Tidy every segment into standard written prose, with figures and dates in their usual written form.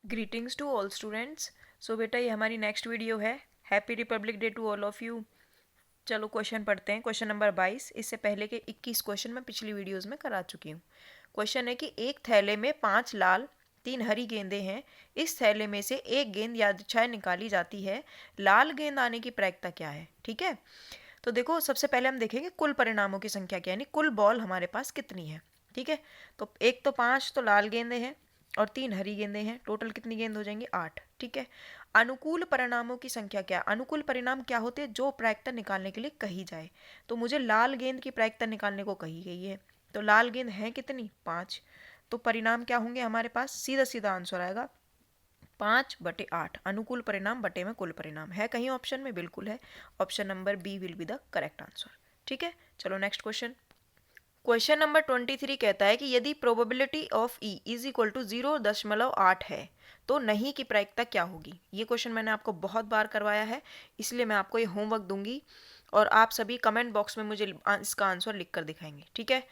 Greetings to all students. So बेटा ये हमारी नेक्स्ट वीडियो है। Happy republic day to all of you. चलो क्वेश्चन पढ़ते हैं। Question number 22। इससे पहले के 21 क्वेश्चन मैं पिछली वीडियोस में करा चुकी हूँ। क्वेश्चन है कि एक थैले में 5 लाल 3 हरी गेंदें हैं। इस थैले में से एक गेंद यादृच्छा निकाली जाती है। लाल गेंद आने की प्रायिकता क्या है? ठीक है, तो देखो सबसे पहले हम देखेंगे कुल परिणामों की संख्या क्या है, यानी कुल बॉल हमारे पास कितनी है। ठीक है, तो एक तो 5 तो लाल गेंदें हैं और 3 हरी गेंदें हैं। टोटल कितनी गेंद हो जाएंगी? 8। ठीक है, अनुकूल परिणामों की संख्या क्या है? अनुकूल परिणाम क्या होते हैं? जो प्रायिकता निकालने के लिए कही जाए। तो मुझे लाल गेंद की प्रायिकता निकालने को कही गई है, तो लाल गेंद है कितनी? 5। तो परिणाम क्या होंगे हमारे पास? सीधा सीधा आंसर आएगा 5/8। अनुकूल परिणाम बटे में कुल परिणाम। है कहीं ऑप्शन में? बिल्कुल है। Option number B will be the correct answer. ठीक है, चलो नेक्स्ट क्वेश्चन। क्वेश्चन नंबर 23 कहता है कि यदि probability of E is equal to 0.8 है तो नहीं की प्रायिकता क्या होगी? ये क्वेश्चन मैंने आपको बहुत बार करवाया है, इसलिए मैं आपको ये होमवर्क दूंगी और आप सभी कमेंट बॉक्स में मुझे इसका आंसर लिख कर दिखाएंगे। ठीक है,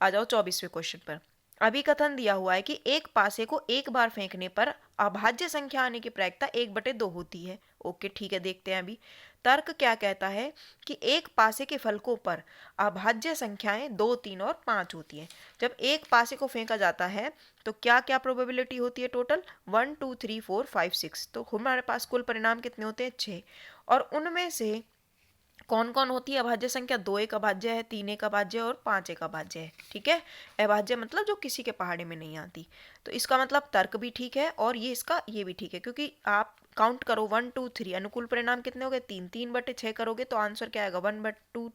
आ जाओ 24वें क्वेश्चन पर। अभिकथन दिया हुआ है कि एक पासे को एक बार फेंकने पर अभाज्य संख्या आने की प्रायिकता 1/2 होती है। ओके ठीक है, देखते हैं अभी। तर्क क्या कहता है कि एक पासे के फलकों पर अभाज्य संख्याएं 2, 3 और 5 होती हैं। जब एक पासे को फेंका जाता है तो क्या क्या प्रोबेबिलिटी होती है? टोटल 1 2 3 4 5 6। तो हमारे पास कुल परिणाम कितने होते हैं? 6। और उनमें से कौन कौन होती है अभाज्य संख्या? 2 एक अभाज्य है, 3 एक अभाज्य है और 5 एक अभाज्य है। ठीक है, अभाज्य मतलब जो किसी के पहाड़े में नहीं आती। तो इसका मतलब तर्क भी ठीक है और ये इसका ये भी ठीक है, क्योंकि आप काउंट करो 1 2 3, अनुकूल परिणाम कितने हो गए? 3। 3/6 करोगे तो आंसर क्या आएगा? 1/2,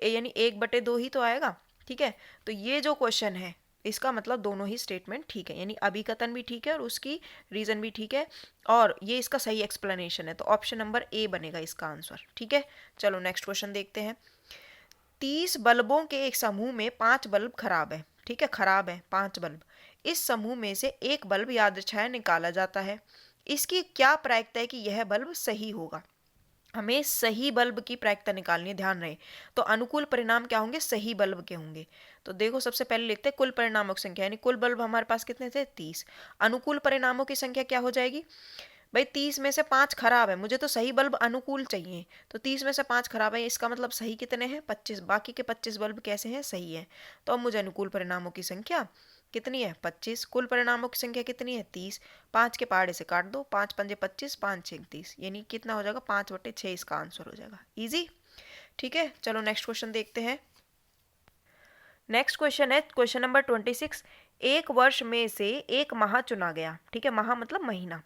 यानी 1/2 ही तो आएगा। ठीक है, तो ये जो क्वेश्चन है इसका मतलब दोनों ही स्टेटमेंट ठीक है, यानी अभिकथन भी ठीक है और उसकी रीजन भी ठीक है और ये इसका सही एक्सप्लेनेशन है। तो ऑप्शन नंबर ए बनेगा इसका आंसर। ठीक है, चलो नेक्स्ट क्वेश्चन देखते हैं। 30 बल्बों के एक समूह में 5 बल्ब खराब है। ठीक है, खराब है 5 बल्ब। इस समूह में से एक बल्ब यादृच्छा निकाला जाता है। इसकी क्या प्रायिकता है कि यह बल्ब सही होगा? हमें सही बल्ब की प्रायिकता निकालनी है, ध्यान रहे। तो अनुकूल परिणाम क्या होंगे? सही बल्ब के होंगे। तो देखो सबसे पहले लिखते हैं कुल परिणामों की संख्या, यानी कुल बल्ब हमारे पास कितने थे? 30। अनुकूल परिणामों की संख्या क्या हो जाएगी? भाई 30 में से 5 खराब है, मुझे तो सही बल्ब अनुकूल चाहिए। तो 30 में से 5 खराब है, इसका मतलब सही कितने हैं? 25। बाकी के 25 बल्ब कैसे हैं? सही है। तो अब मुझे अनुकूल परिणामों की संख्या कितनी है? 25। कुल परिणामों की संख्या कितनी है? 30। 5 के पहाड़े से काट दो, 5 पंजे 25, 5 6 30, यानी कितना हो जाएगा? 5/6 इसका आंसर हो जाएगा। इजी। ठीक है, चलो नेक्स्ट क्वेश्चन देखते हैं। नेक्स्ट क्वेश्चन है क्वेश्चन नंबर 26। एक वर्ष में से एक माह चुना गया। ठीक है, माह मतलब महीना।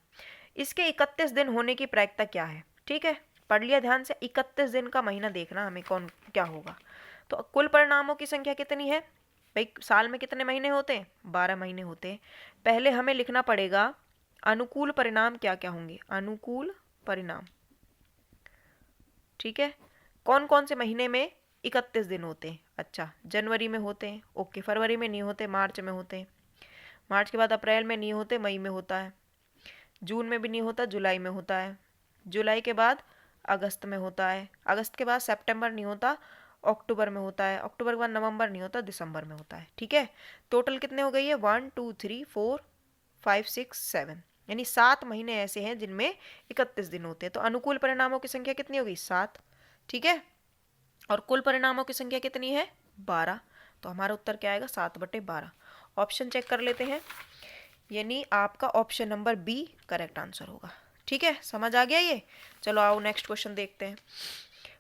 इसके 31 दिन होने की प्रायिकता क्या है? ठीक है, पढ़ लिया ध्यान से। 31 दिन का महीना देखना हमें कौन क्या होगा। तो कुल परिणामों की संख्या कितनी है? भाई साल में कितने महीने होते हैं? 12 महीने होते हैं। पहले हमें लिखना पड़ेगा अनुकूल परिणाम क्या क्या होंगे। अनुकूल परिणाम, ठीक है, कौन कौन से महीने में 31 दिन होते हैं? अच्छा, जनवरी में होते हैं। ओके, फरवरी में नहीं होते, मार्च में होते हैं। मार्च के बाद अप्रैल में नहीं होते, मई में होता है। जून में भी नहीं होता, जुलाई में होता है। जुलाई के बाद अगस्त में होता है। अगस्त के बाद सितंबर नहीं होता, अक्टूबर में होता है। अक्टूबर के बाद नवंबर नहीं होता, दिसंबर में होता है। ठीक है, टोटल कितने हो गई है? 1 2 3 4 5 6 7, यानी 7 महीने ऐसे हैं जिनमें 31 दिन होते हैं। तो अनुकूल परिणामों की संख्या कितनी होगी? 7। ठीक है, और कुल परिणामों की संख्या कितनी है? 12। तो हमारा उत्तर क्या आएगा? 7/12। ऑप्शन चेक कर लेते हैं, यानी आपका option number B correct answer होगा। ठीक है, समझ आ गया ये? चलो आओ नेक्स्ट क्वेश्चन देखते हैं।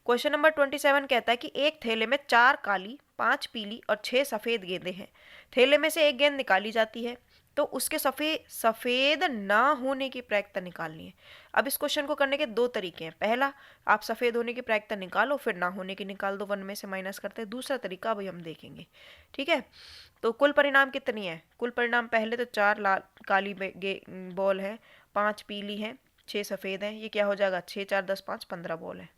क्वेश्चन नंबर 27 कहता है कि एक थैले में 4 काली, 5 पीली और 6 सफेद गेंदें हैं। थैले में से एक गेंद निकाली जाती है तो उसके सफेद ना होने की प्रायिकता निकालनी है। अब इस क्वेश्चन को करने के 2 तरीके हैं। पहला, आप सफेद होने की प्रायिकता निकालो, फिर ना होने की निकाल दो, 1 में से माइनस करते हैं। दूसरा तरीका अभी हम देखेंगे। ठीक है, तो कुल परिणाम कितनी है? कुल परिणाम पहले तो 4 लाल काली बॉल है, 5 पीली है, 6 सफेद है। ये क्या हो जाएगा? 6 4 10 5 15 बॉल है।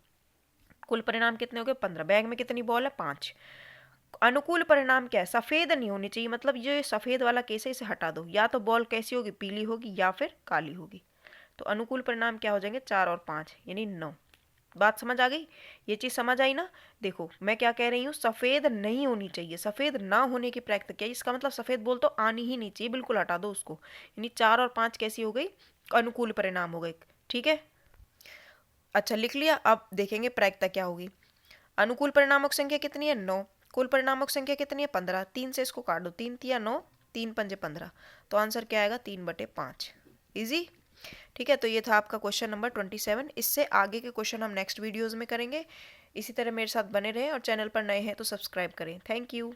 कुल परिणाम कितने हो गए? 15। बैग में कितनी बॉल है? 5। अनुकूल परिणाम क्या है? सफेद नहीं होनी चाहिए, मतलब ये सफेद वाला केस है, इसे हटा दो। या तो बॉल कैसी होगी? पीली होगी या फिर काली होगी। तो अनुकूल परिणाम क्या हो जाएंगे? 4 और 5, यानी 9। बात समझ आ गई? ये चीज़ समझ आई ना? देखो मैं क्या कह रही हूँ, सफ़ेद नहीं होनी चाहिए, सफ़ेद ना होने की प्रैक्टिस क्या, इसका मतलब सफ़ेद बोल तो आनी ही नहीं चाहिए, बिल्कुल हटा दो उसको। यानी 4 और 5 कैसी हो गई, अनुकूल परिणाम हो गए। ठीक है, अच्छा लिख लिया। अब देखेंगे प्रायिकता क्या होगी। अनुकूल परिणामों की संख्या कितनी है, 9। कुल परिणामों की संख्या कितनी है, 15। 3 से इसको काट दो, 3 तिया 9, 3 पंजे 15, तो आंसर क्या आएगा, 3/5। इजी। ठीक है, तो ये था आपका क्वेश्चन नंबर 27। इससे आगे के क्वेश्चन हम नेक्स्ट वीडियोज़ में करेंगे। इसी तरह मेरे साथ बने रहें और चैनल पर नए हैं तो सब्सक्राइब करें। Thank you.